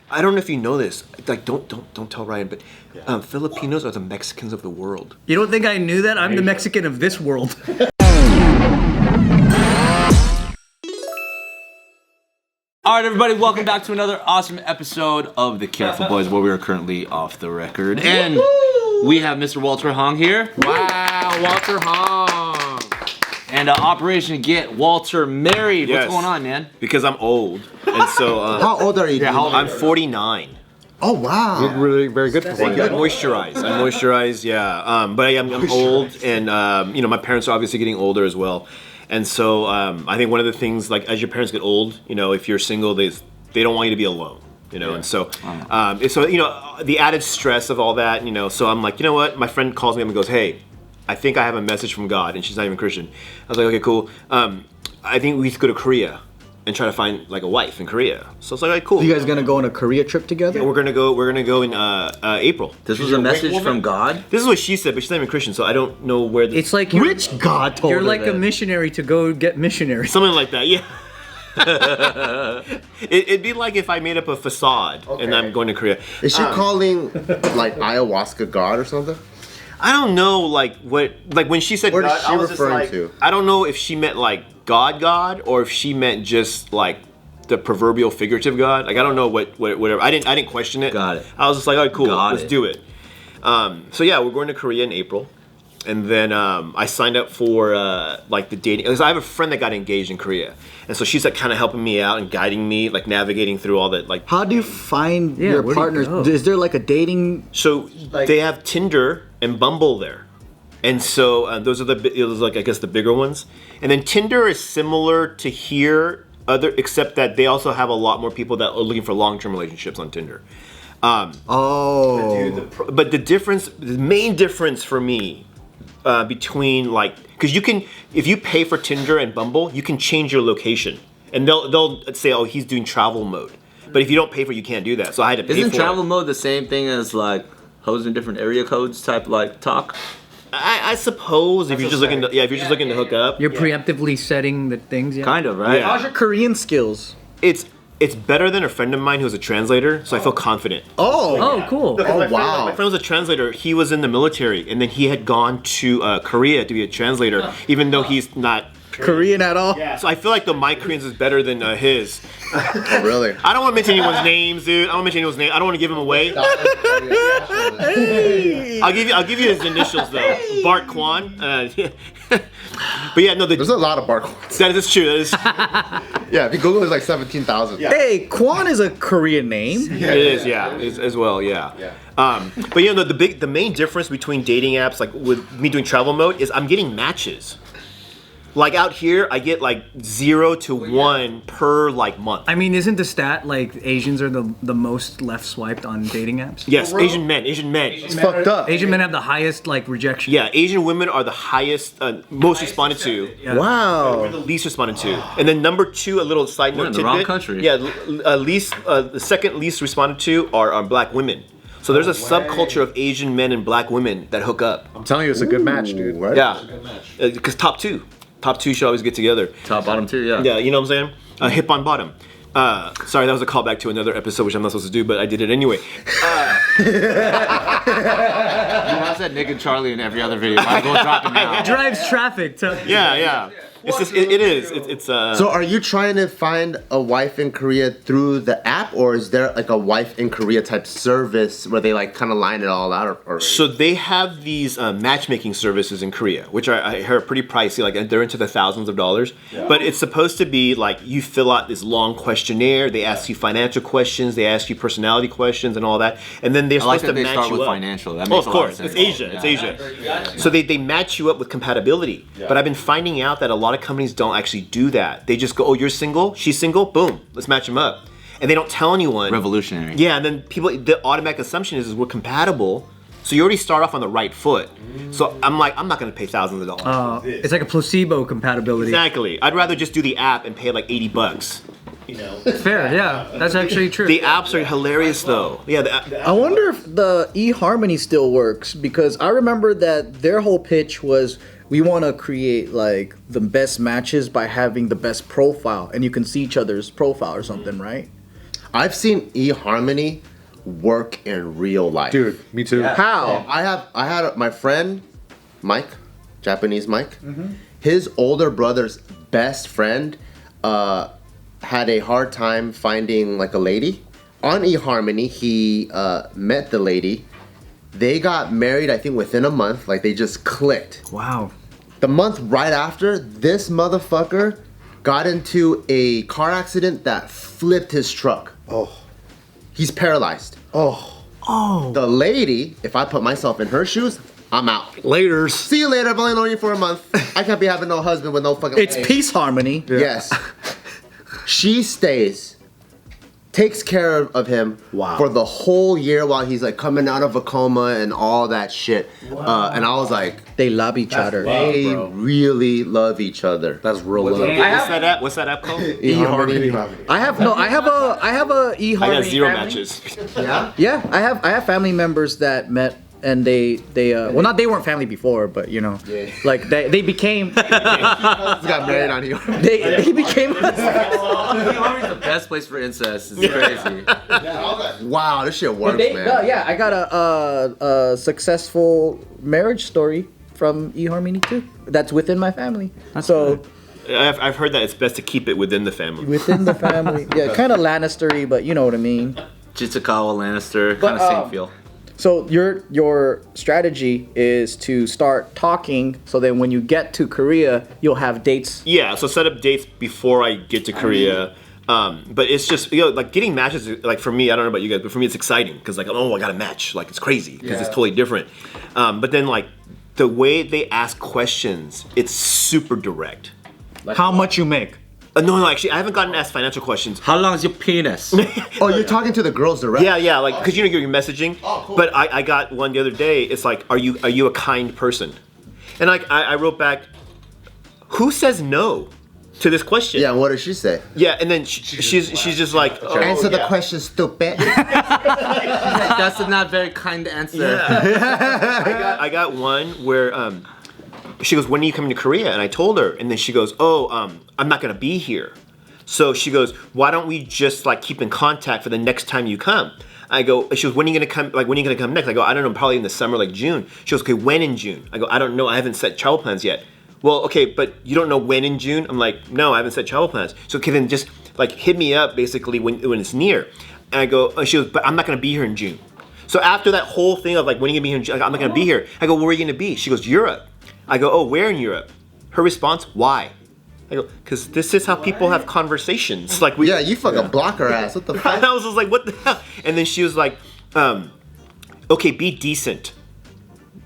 I don't know if you know this. Like, don't tell Ryan, but Filipinos are the Mexicans of the world. You don't think I knew that? I'm the Mexican of this world. All right, everybody, welcome back to another awesome episode of The Careful Boys, where we are currently off the record. And we have Mr. Walter Hong here. Wow, Walter Hong. And Operation Get Walter Married. Yes. What's going on, man? Because I'm old. And so... How old are you? Yeah, how old are I'm 49. Oh, wow. You're really very good for I moisturize, yeah. But I'm old, and my parents are obviously getting older as well. And so I think one of the things, like, as your parents get old, if you're single, they don't want you to be alone, And so, the added stress of all that, so I'm like, you know what? My friend calls me up and goes, hey, I think I have a message from God, and she's not even Christian. I was like, okay, cool. I think we should go to Korea and try to find like a wife in Korea. So it's like, all right, cool. You guys gonna go on a Korea trip together? Yeah, we're gonna go in April. This was a message from God? This is what she said, but she's not even Christian, so I don't know where this... It's like Which God told you're her like that? a missionary to go get missionaries. Something like that, yeah. It'd be like if I made up a facade and I'm going to Korea. Is she calling like ayahuasca God or something? I don't know, like when she said What is God, she I was just referring like, to? I don't know if she meant like God, or if she meant just like the proverbial figurative God. Like I don't know whatever. I didn't question it. Got it. I was just like, all right, cool, Got let's it. do it. So yeah, we're going to Korea in April. And then I signed up for like the dating. Because I have a friend that got engaged in Korea, and so she's like kind of helping me out and guiding me, like navigating through all that. Like, How do you find your where do you partners? go? Is there like a dating? so they have Tinder and Bumble there, and so those are it was like I guess the bigger ones. And then Tinder is similar to here, except that they also have a lot more people that are looking for long-term relationships on Tinder. Oh, But the main difference for me. Between like, because you can, if you pay for Tinder and Bumble, you can change your location, and they'll say, oh, he's doing travel mode. But if you don't pay for it, you can't do that. So I had to pay Isn't for travel it. mode the same thing as like hoes in different area codes type like talk? I suppose if you're just looking to hook up, you're preemptively setting the things. Yeah. Kind of, right? Yeah. How's your Korean skills? it's better than a friend of mine who's a translator, so I feel confident. Oh, cool. Oh, wow. My friend was a translator. He was in the military, and then he had gone to Korea to be a translator, even though he's not Korean at all? Yeah. So I feel like my Korean's is better than his. Oh, really? I don't want to mention anyone's names, dude. I don't want to mention anyone's name. I don't want to give him away. I'll give you his initials though. Bart, Kwan. But yeah, no. There's a lot of barcodes. That is true. That is. Yeah, if you Google, it's like 17,000. Yeah. Hey, Kwan is a Korean name. It is, yeah, as well, yeah. But you know, the main difference between dating apps, like with me doing travel mode, is I'm getting matches. Like out here, I get like 0 to 1 per like month. I mean, isn't the stat like Asians are the most left swiped on dating apps? Yes, Asian men. It's fucked up. Asian men have the highest like rejection. Yeah, Asian women are the highest, most responded to. Yeah. Wow. We're the least responded to. And then number 2, a little side note We're in the tidbit. wrong country. Yeah, the second least responded to are black women. So there's a subculture of Asian men and black women that hook up. I'm telling you, it's a good match, dude. Right? Yeah, because top two should always get together. Top, bottom, two, yeah. Yeah, you know what I'm saying? Hip on bottom. Sorry, that was a callback to another episode, which I'm not supposed to do, but I did it anyway. You have said Nick and Charlie in every other video. Might as well drop it now. Drives traffic to. Yeah. It's just, it is. It's So are you trying to find a wife in Korea through the app, or is there like a wife in Korea type service where they like kind of line it all out? Or So they have these matchmaking services in Korea, which I heard are pretty pricey. Like they're into the thousands of dollars. Yeah. But it's supposed to be like you fill out this long questionnaire. They ask you financial questions. They ask you personality questions and all that. And then they're supposed to match start you with up. financial. That Oh, makes of a lot course. sense. It's Asia. Yeah. It's Asia. So they match you up with compatibility. Yeah. But I've been finding out that a lot of companies don't actually do that. They just go, oh, you're single, she's single, boom, let's match them up. And they don't tell anyone. Revolutionary. Yeah, and then the automatic assumption is we're compatible. So you already start off on the right foot. So I'm like, I'm not gonna pay thousands of dollars. It's like a placebo compatibility. Exactly. I'd rather just do the app and pay like $80. You know. Fair, yeah, that's actually true. The apps are hilarious though. Yeah. I wonder if the eHarmony still works, because I remember that their whole pitch was we want to create like the best matches by having the best profile, and you can see each other's profile or something, right? I've seen eHarmony work in real life. Dude, me too. How? I had my friend, Mike, Japanese Mike. His older brother's best friend had a hard time finding like a lady. On eHarmony, he met the lady. They got married, I think, within a month. Like, they just clicked. Wow. The month right after, this motherfucker got into a car accident that flipped his truck. Oh. He's paralyzed. Oh. Oh. The lady, if I put myself in her shoes, I'm out. Laters. See you later. I've only known you for a month. I can't be having no husband with no fucking It's legs. peace harmony. Yes. She stays, takes care of him for the whole year while he's like coming out of a coma and all that shit. And I was like, They love each other. they really love each other. That's real love. What's that app called? eHarmony. I have a eHarmony. I got 0 family. matches. Yeah? Yeah, I have family members that met and they they weren't family before, but you know, like they became Got married on eHarmony. they became eHarmony's the best place for incest. It's crazy. Wow, this shit works, They, man. yeah, I got a successful marriage story from eHarmony too. That's within my family. So I've heard that it's best to keep it within the family. within the family, yeah, kind of Lannister-y, but you know what I mean. Jitsukawa, Lannister, kind of same feel. So your strategy is to start talking, so then when you get to Korea, you'll have dates. Yeah, so set up dates before I get to Korea. But it's just, like getting matches, like for me, I don't know about you guys, but for me it's exciting because like, oh, I got a match. Like it's crazy because it's totally different. But then like the way they ask questions, it's super direct. How much you make? No, actually, I haven't gotten asked financial questions. How long is your penis? Oh, you're talking to the girls direct? Yeah, like because you're messaging. Oh, cool. But I got one the other day. It's like, are you a kind person? And like I wrote back, who says no to this question? Yeah, what did she say? Yeah, and then she's just like, oh, Answer the yeah. question, stupid. That's a not very kind answer. I got one where she goes, when are you coming to Korea? And I told her, and then she goes, oh, I'm not gonna be here. So she goes, why don't we just like keep in contact for the next time you come? I go, she goes, when are you gonna come? Like, when are you gonna come next? I go, I don't know, probably in the summer, like June. She goes, okay, when in June? I go, I don't know, I haven't set travel plans yet. Well, okay, but you don't know when in June? I'm like, no, I haven't set travel plans. So okay, then just like hit me up basically when it's near. And I go, she goes, but I'm not gonna be here in June. So after that whole thing of like, when are you gonna be here in June? I'm not gonna be here. I go, where are you gonna be? She goes, Europe. I go, oh, where in Europe? Her response, why? I go, because this is how people have conversations. Like we, Yeah, you fucking block her ass. What the fuck? And I was just like, what the hell? And then she was like, okay, be decent.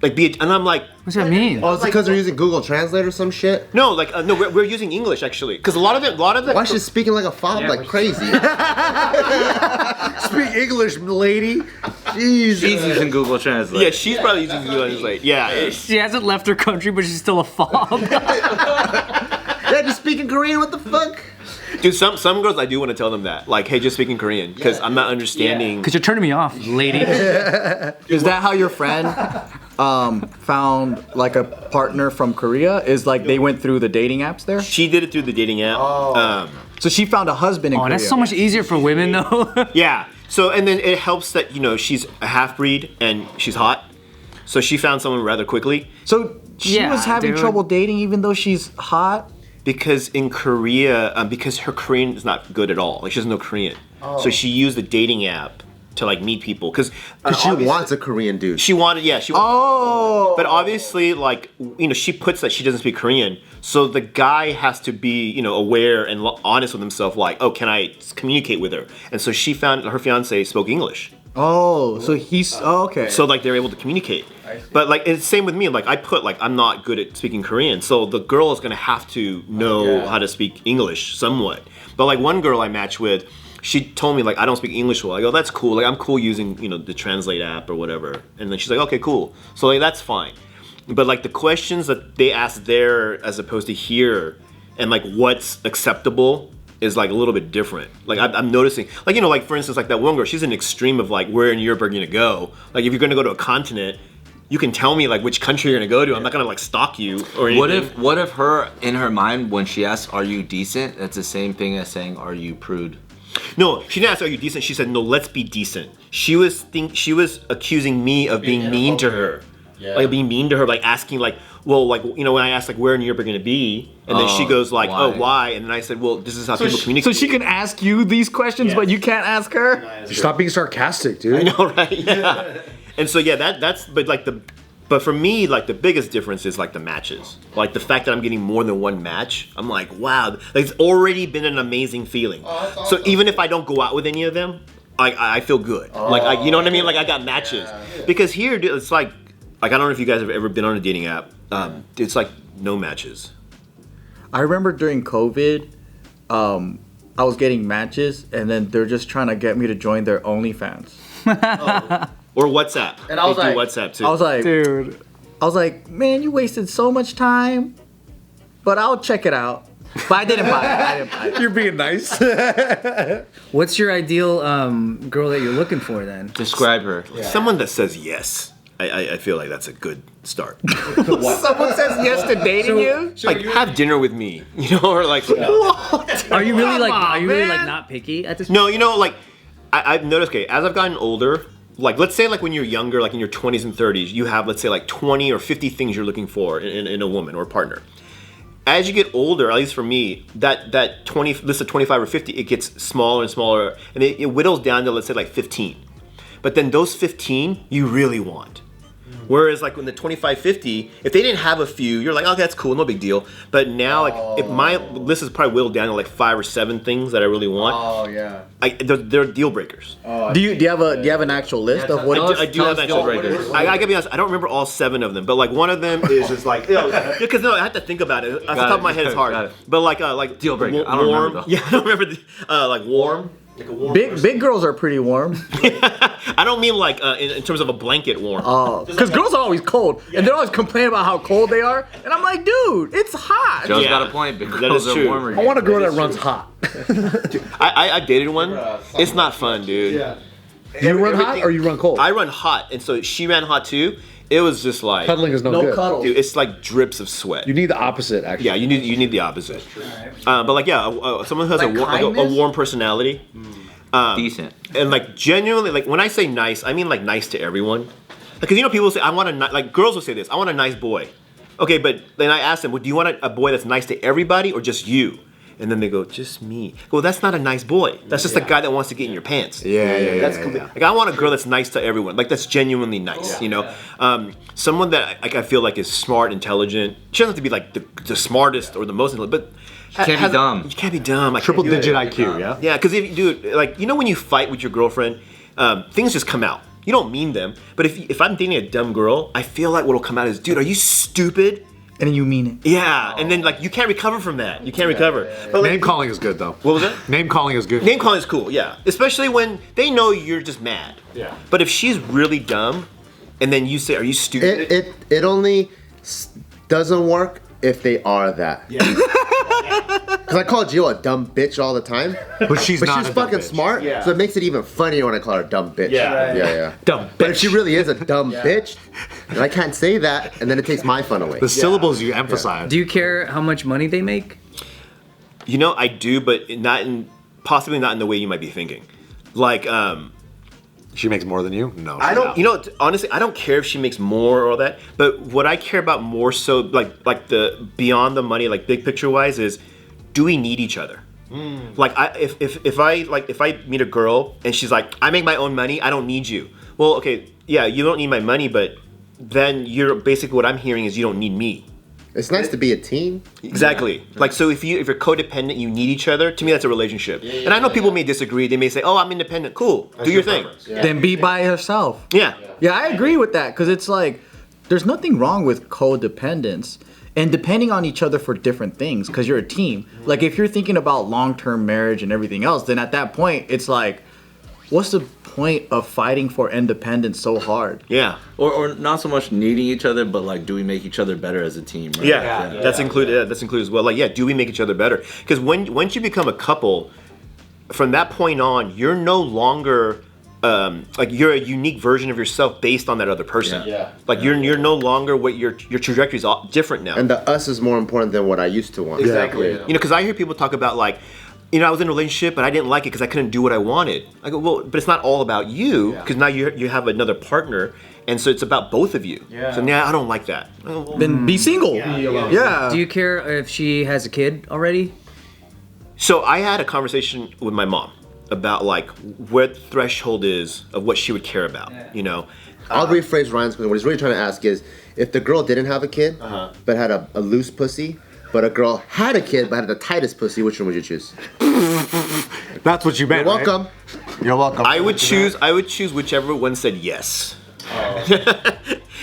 Like and I'm like, What's that mean? Oh, it's because they're using Google Translate or some shit? no, like no, we're using English actually, because a lot of the. Why is she speaking like a fob like crazy? Speak English, lady. Jesus. She's using Google Translate. Yeah, she's probably using Google Translate. Yeah, She hasn't left her country, but she's still a fob. Yeah, just speaking Korean, what the fuck? dude, some girls I do want to tell them that, like, hey, just speaking Korean, because I'm not understanding. Because you're turning me off, lady. Is that how your friend found like a partner from Korea? Is like they went through the dating apps there? She did it through the dating app. So she found a husband in Oh, Korea. that's so much easier for women, though. Yeah. So and then it helps that she's a half breed and she's hot, so she found someone rather quickly. So she Yeah, was having dude. trouble dating even though she's hot? Because in Korea, because her Korean is not good at all. Like she doesn't know Korean, so she used the dating app to like meet people. Because She wants a Korean dude. She wanted, yeah, she. Oh. But obviously, like she puts that she doesn't speak Korean, so the guy has to be aware and honest with himself. Like, oh, can I communicate with her? And so she found her fiance spoke English. Oh, so he's okay. So like they're able to communicate. But like it's the same with me. Like I put like I'm not good at speaking Korean, so the girl is gonna have to know how to speak English somewhat. But like one girl I matched with, she told me like I don't speak English well. I go, that's cool. Like I'm cool using the Translate app or whatever. And then she's like, okay, cool. So like that's fine. But like the questions that they ask there as opposed to here, and like what's acceptable is like a little bit different. Like I'm noticing, like like for instance, like that one girl, she's an extreme of like where in Europe are you gonna go. Like if you're gonna go to a continent, you can tell me like which country you're gonna go to. I'm not gonna like stalk you or anything. What if her in her mind when she asks, "Are you decent?" That's the same thing as saying, "Are you prude?" No, she didn't ask, "Are you decent?" She said, "No, let's be decent." She was accusing me of being mean to her, like being mean to her, like asking like, well, like when I asked like where in Europe are gonna be, and then she goes like, why? "Oh, why?" And then I said, "Well, this is how people communicate." So she can ask you these questions, but you can't ask her. Stop being sarcastic, dude. I know, right? Yeah. And so yeah, but for me, like the biggest difference is like the matches. Like the fact that I'm getting more than one match, I'm like, wow, like it's already been an amazing feeling. So even if I don't go out with any of them, I feel good. You know what I mean? Like I got matches. Because here, dude, it's like I don't know if you guys have ever been on a dating app. It's like no matches. I remember during COVID, I was getting matches, and then they're just trying to get me to join their OnlyFans. Or WhatsApp. And I was They do like, WhatsApp too. I was like, Dude. I was like, man, you wasted so much time, but I'll check it out. But I didn't buy it. You're being nice. What's your ideal girl that you're looking for then? Describe her. Someone that says yes. I feel like that's a good start. Someone says yes to dating you? Like have dinner with me, or like. Are you really like? on, Are you really man. like not picky at this? No, like I've noticed. Okay, as I've gotten older, like let's say like when you're younger, like in your 20s and 30s, you have let's say like 20 or 50 things you're looking for in a woman or a partner. As you get older, at least for me, that 20 list of 25 or 50, it gets smaller and smaller, and it whittles down to let's say like 15. But then those 15 you really want. Whereas like when the 25, 50, if they didn't have a few, you're like, okay, that's cool, no big deal. But now like if my list is probably whittled down to like 5 or 7 things that I really want. Oh yeah. They're deal breakers. Do you have an actual list of what? I do have actual breakers. I gotta be honest, I don't remember all 7 of them, but like one of them is just like, because I have to think about it. Off the top of my head, it's hard. Got it. But like Deal breaker. I don't warm. remember though. Yeah, I don't remember. Like warm. Like a warm. Big girls are pretty warm. I don't mean like in terms of a blanket warm. Because girls are always cold, and they're always complaining about how cold they are. And I'm like, dude, it's hot. Joe's Yeah. got a point. But That girls is are true. warmer. I want a girl that runs hot. I dated one. It's not fun, dude. You run hot or you run cold? I run hot, and so she ran hot too. It was just like, Cuddling is no good. cuddles. dude, it's like drips of sweat. You need the opposite, actually. Yeah, you need the opposite. But like, someone who has Like a kindness? warm personality. Decent. And like genuinely, like when I say nice, I mean like nice to everyone. Because people say I want a like girls will say this, I want a nice boy. Okay, but then I ask them, well, do you want a boy that's nice to everybody or just you? And then they go, just me. Well, that's not a nice boy. That's just a guy that wants to get in your pants. Yeah. Like I want a girl that's nice to everyone. Like that's genuinely nice. Someone that like I feel like is smart, intelligent. She doesn't have to be like the smartest or the most intelligent, but can't be dumb. You can't be dumb. Triple digit IQ, yeah? Yeah, because if dude, like when you fight with your girlfriend, things just come out. You don't mean them, but if I'm dating a dumb girl, I feel like what'll come out is, dude, are you stupid? And then you mean it. Yeah, and then like you can't recover from that. You can't recover. But like, Name calling is good, though. what was that? Name calling is good. Name calling is cool, yeah. Especially when they know you're just mad. Yeah. But if she's really dumb, and then you say, "Are you stupid?" It only doesn't work if they are that. Yeah. Because I call Jill a dumb bitch all the time. But she's But not she's a dumb fucking bitch. smart, so it makes it even funnier when I call her a dumb bitch. Yeah. Yeah. Dumb But if she really is a dumb bitch, and I can't say that, and then it takes my fun away. The syllables you emphasize. Do you care how much money they make? I do, but possibly not in the way you might be thinking. Like, She makes more than you? No. I don't. Honestly, I don't care if she makes more or all that. But what I care about more so, like the beyond the money, like big picture wise, is do we need each other? Like, if I meet a girl and she's like, I make my own money, I don't need you. Well, okay, yeah, you don't need my money, but then you're basically what I'm hearing is you don't need me. It's nice to be a team. Exactly. Like, so if you're codependent, you need each other. To me, that's a relationship. And I know people may disagree. They may say, "Oh, I'm independent." Cool. Do your thing. Then be by yourself. Yeah. Yeah, I agree with that because it's like there's nothing wrong with codependence and depending on each other for different things because you're a team. Like if you're thinking about long-term marriage and everything else, then at that point it's like, what's the point of fighting for independence so hard? Yeah. Or not so much needing each other, but like, do we make each other better as a team? Right? Yeah. That's included. Yeah, that's included as well. Like, yeah, do we make each other better? Because once you become a couple, from that point on, you're no longer like you're a unique version of yourself based on that other person. Yeah. Like you're no longer what your trajectory is different now. And the us is more important than what I used to want. Exactly. Because I hear people talk about like, I was in a relationship, but I didn't like it because I couldn't do what I wanted. I go, well, but it's not all about you, because now you have another partner, and so it's about both of you. Yeah. So I don't like that. Then be single. Yeah. Do you care if she has a kid already? So I had a conversation with my mom about like what the threshold is of what she would care about, I'll rephrase Ryan's question. What he's really trying to ask is, if the girl didn't have a kid, but had a loose pussy, but a girl had a kid but had the tightest pussy, which one would you choose? That's what you meant. You're welcome. Right? You're welcome. I would choose whichever one said yes.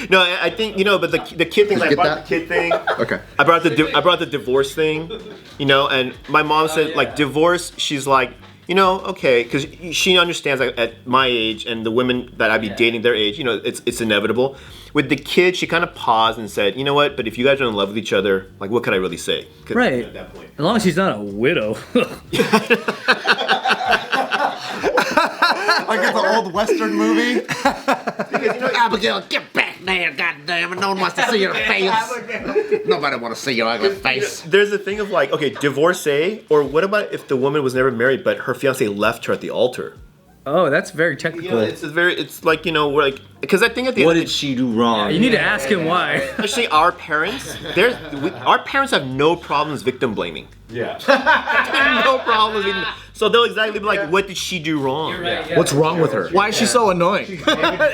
No, I think but the kid thing. Like, I brought the kid thing. Okay. I brought the divorce thing, and my mom said like divorce. She's like, okay, because she understands like, at my age and the women that I'd be dating their age, it's inevitable. With the kid, she kind of paused and said, you know what? But if you guys are in love with each other, like, what could I really say? Right. At that point. As long as she's not a widow. Like it's an old Western movie. Abigail, get back there, goddamn! No one wants to see your face. Nobody want to see your ugly face. There's a thing of like, okay, divorcee, or what about if the woman was never married but her fiance left her at the altar? Oh, that's very technical. It's like, we're like, because I think at the What end did she do wrong? You need to ask him why. especially our parents, our parents have no problems victim blaming. Yeah. No problems. So they'll exactly be like, what did she do wrong? Right, What's wrong with her? Why is she so annoying?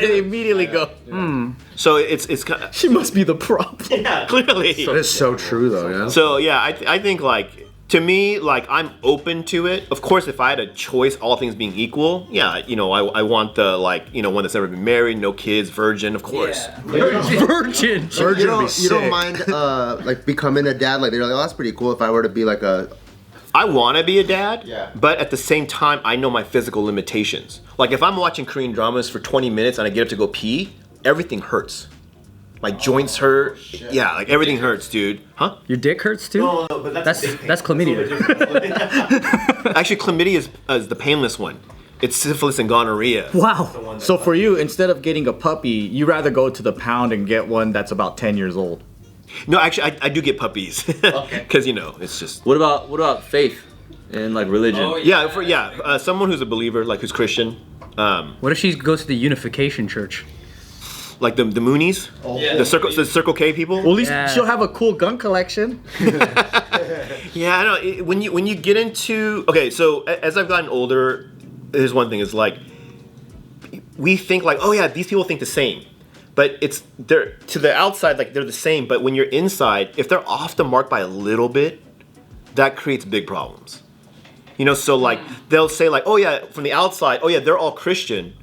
They immediately go, So it's kind of, she must be the problem. yeah, clearly. That is so true, though. Yeah. So yeah, I think like, to me, like, I'm open to it. Of course, if I had a choice, all things being equal, yeah, I want the, like, one that's never been married, no kids, virgin, of course. Virgin. Virgin would be You don't sick. mind like becoming a dad? Like they're like, oh, that's pretty cool. If I were to be like I want to be a dad, Yeah. but at the same time, I know my physical limitations. Like, if I'm watching Korean dramas for 20 minutes and I get up to go pee, everything hurts. My joints hurt. Yeah, like everything hurts, dude. Huh? Your dick hurts too? No, but That's chlamydia. Actually, chlamydia is the painless one. It's syphilis and gonorrhea. Wow. So for you, instead of getting a puppy, you rather go to the pound and get one that's about 10 years old. No, actually, I do get puppies. Because, it's just... What about faith and like religion? Someone who's a believer, like who's Christian. What if she goes to the Unification Church? Like the Moonies? The Circle K people? Well, at least she'll have a cool gun collection. Yeah, I know. When you get into... Okay, so as I've gotten older, here's one thing. Is like, we think like, oh yeah, these people think the same. But they're to the outside, like they're the same. But when you're inside, if they're off the mark by a little bit, that creates big problems. So like, they'll say like, oh yeah, from the outside, oh yeah, they're all Christian.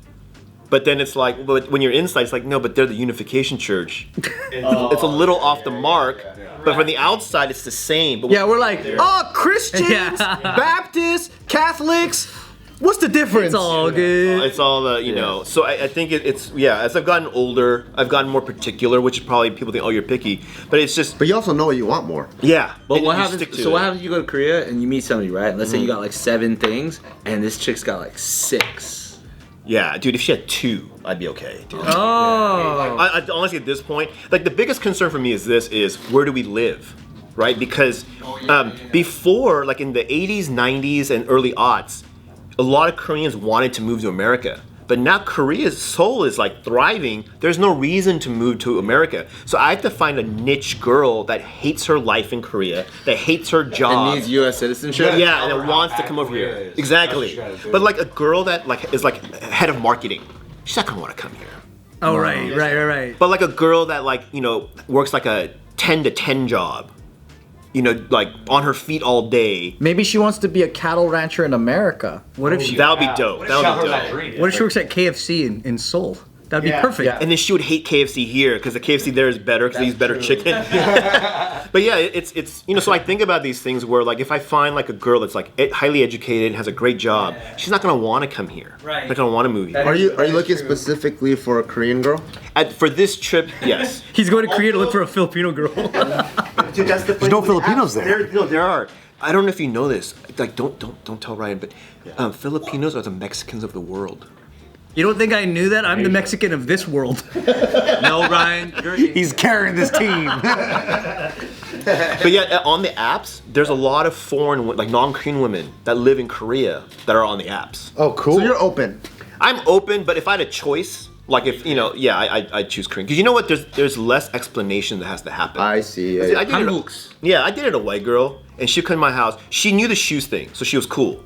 But then it's like, but when you're inside, it's like, no, but they're the Unification Church. It's a little off the mark, but from the outside, it's the same. But Yeah, we're like, oh, Christians, Baptists, Catholics. What's the difference? It's all good. it's all the, So I think it's as I've gotten older, I've gotten more particular, which is probably people think, oh, you're picky. But it's just, but you also know what you want more. yeah. But and what you happens? stick to So it. what happens if you go to Korea and you meet somebody, right? Let's say you got like 7 things, and this chick's got like 6. Yeah, dude, if she had 2, I'd be okay, dude. Oh. I honestly, at this point, like the biggest concern for me is where do we live, right? Because before, like in the 80s, 90s, and early aughts, a lot of Koreans wanted to move to America. But now Korea's Seoul is like thriving. There's no reason to move to America. So I have to find a niche girl that hates her life in Korea, that hates her job. And needs U.S. citizenship. Yeah, and it wants to come over here. Exactly. But like a girl that like is like head of marketing, she's not gonna want to come here. Oh, right. But like a girl that like, works like a 10 to 10 job, like on her feet all day. Maybe she wants to be a cattle rancher in America. What if she That would be dope. That would be dope. What if she works at KFC in Seoul? That'd be perfect. Yeah. And then she would hate KFC here because the KFC there is better because they use better chicken. But yeah, it's so I think about these things where like if I find like a girl that's like highly educated and has a great job, she's not gonna want to come here. Right. Not gonna want to move here. Are you looking specifically for a Korean girl? For this trip, yes. He's going to Korea to look for a Filipino girl. Dude, that's the There's no Filipinos there. There are. I don't know if you know this. Like, don't tell Ryan, but Filipinos are the Mexicans of the world. You don't think I knew that? I'm the Mexican of this world. No, Ryan. He's carrying this team. But yeah, on the apps, there's a lot of foreign, like non-Korean women that live in Korea that are on the apps. Oh, cool. So you're open. I'm open, but if I had a choice, like if I'd choose Korean because you know what? There's less explanation that has to happen. I see. Yeah, I dated a white girl, and she'd come to my house. She knew the shoes thing, so she was cool.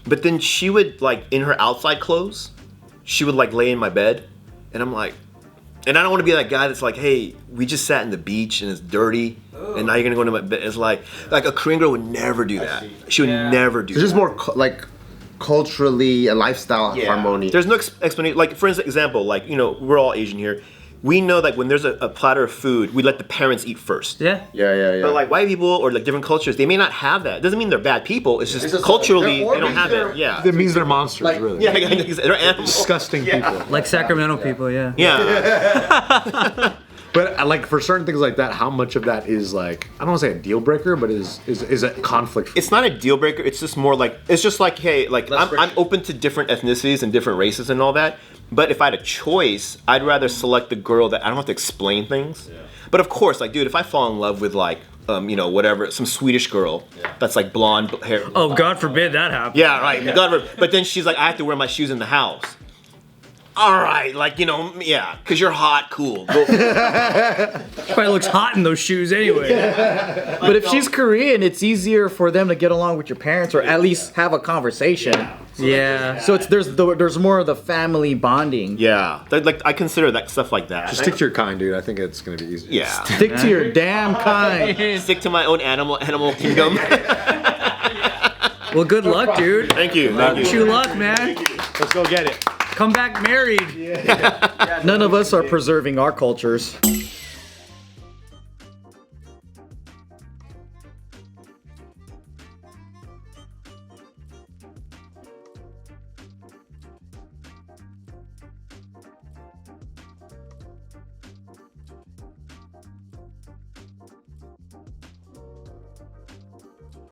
But then she would like in her outside clothes, she would like lay in my bed, and I'm like, and I don't want to be that guy that's like, hey, we just sat in the beach and it's dirty, and now you're gonna go into my bed. It's like a Korean girl would never do that. She would never do. It's just that. more like culturally a lifestyle harmony. There's no explanation. Like for example, like we're all Asian here. We know that when there's a platter of food, we let the parents eat first. Yeah. Yeah. But like white people or like different cultures, they may not have that. It doesn't mean they're bad people. It's just culturally they don't have it. Yeah. It means they're monsters, really. Yeah, they're animals. Disgusting people. Like Sacramento people, yeah. Yeah. But like for certain things like that, how much of that is like I don't want to say a deal breaker, but is a conflict? It's not a deal breaker. It's just more like it's just like hey, like I'm open to different ethnicities and different races and all that. But if I had a choice, I'd rather select the girl that I don't have to explain things. Yeah. But of course, like dude, if I fall in love with like whatever, some Swedish girl that's like blonde hair. Oh, God forbid that happens. Yeah, right. God forbid. But then she's like, I have to wear my shoes in the house. All right, like yeah, because you're hot, cool. Go. Probably looks hot in those shoes anyway. But if she's Korean, it's easier for them to get along with your parents or at least have a conversation. Yeah. So there's more of the family bonding. Yeah, like I consider that stuff like that. Just stick to your kind, dude. I think it's gonna be easy. Yeah. Stick to your damn kind. Stick to my own animal kingdom. Well, good luck, dude. Thank you. Wish you luck, man. Let's go get it. Come back married. None of us are preserving our cultures.